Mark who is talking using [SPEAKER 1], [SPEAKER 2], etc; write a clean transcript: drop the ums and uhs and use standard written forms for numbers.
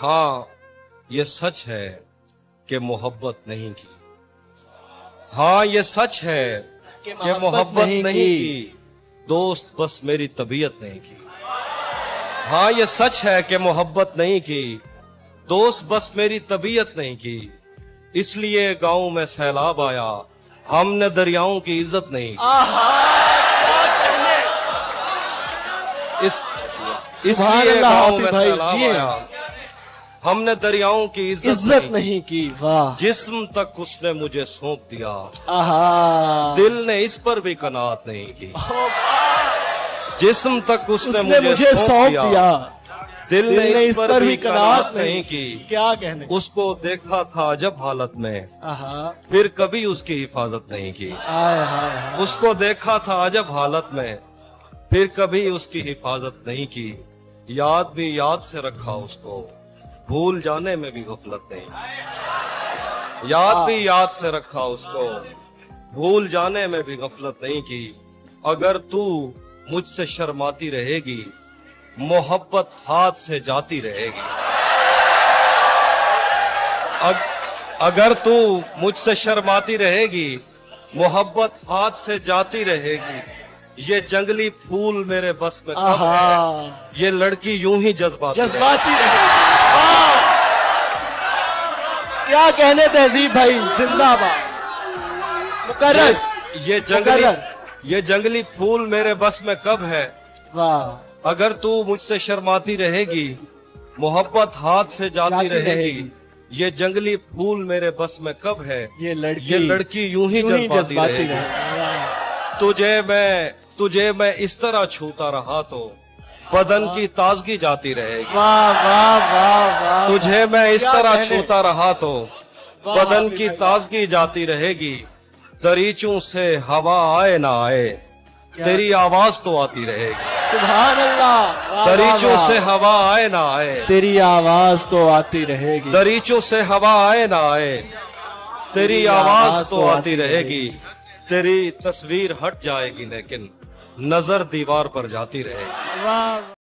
[SPEAKER 1] हाँ ये सच है कि मोहब्बत नहीं की। हाँ ये सच है कि मोहब्बत नहीं की, दोस्त बस मेरी तबीयत नहीं की। हाँ ये सच है कि मोहब्बत नहीं की, दोस्त बस मेरी तबीयत नहीं की। इसलिए गांव में सैलाब आया, हमने दरियाओं की इज्जत नहीं की। इसलिए गांव में सैलाब आया, हमने दरियाओं की इज्जत नहीं की।
[SPEAKER 2] वाह,
[SPEAKER 1] जिस्म तक उसने मुझे सौंप दिया,
[SPEAKER 2] दिल
[SPEAKER 1] दिल ने इस पर भी कनात नहीं की। जिस्म तक उसने मुझे सौंप दिया, दिल ने इस पर भी कनात नहीं की।
[SPEAKER 2] क्या कहने,
[SPEAKER 1] उसको देखा था जब हालत में, फिर कभी उसकी हिफाजत नहीं की। उसको देखा था जब हालत में, फिर कभी उसकी हिफाजत नहीं की। याद भी याद से रखा उसको, भूल जाने में भी गफलत नहीं। याद भी याद से रखा उसको, भूल जाने में भी गफलत नहीं की। अगर तू मुझसे शर्माती रहेगी, मोहब्बत हाथ से जाती रहेगी। अगर तू मुझसे शर्माती रहेगी, मोहब्बत हाथ से जाती रहेगी। ये जंगली फूल मेरे बस में कब है, ये लड़की यूं ही जज्बाती
[SPEAKER 2] रहेगी। क्या कहने तहजीब भाई, जिंदाबाद। मुकर्रर,
[SPEAKER 1] ये जंगली फूल मेरे बस में कब है।
[SPEAKER 2] वाह,
[SPEAKER 1] अगर तू मुझसे शर्माती रहेगी, मोहब्बत हाथ से जाती रहेगी। ये जंगली फूल मेरे बस में कब है, ये लड़की यूं ही जज्बाती रहेगी। तुझे मैं इस तरह छूता रहा तो बदन की ताजगी जाती रहेगी।
[SPEAKER 2] वाह वाह वाह वाह।
[SPEAKER 1] तुझे मैं इस तरह छूता रहा तो बदन की ताजगी जाती रहेगी। दरीचों से हवा आए ना आए, तेरी आवाज तो आती रहेगी।
[SPEAKER 2] सुभान अल्लाह।
[SPEAKER 1] दरीचों से हवा आए ना आए,
[SPEAKER 2] तेरी आवाज तो आती रहेगी।
[SPEAKER 1] दरीचों से हवा आए ना आए, तेरी आवाज तो आती रहेगी। तेरी तस्वीर हट जाएगी लेकिन नजर दीवार पर जाती रहेगी।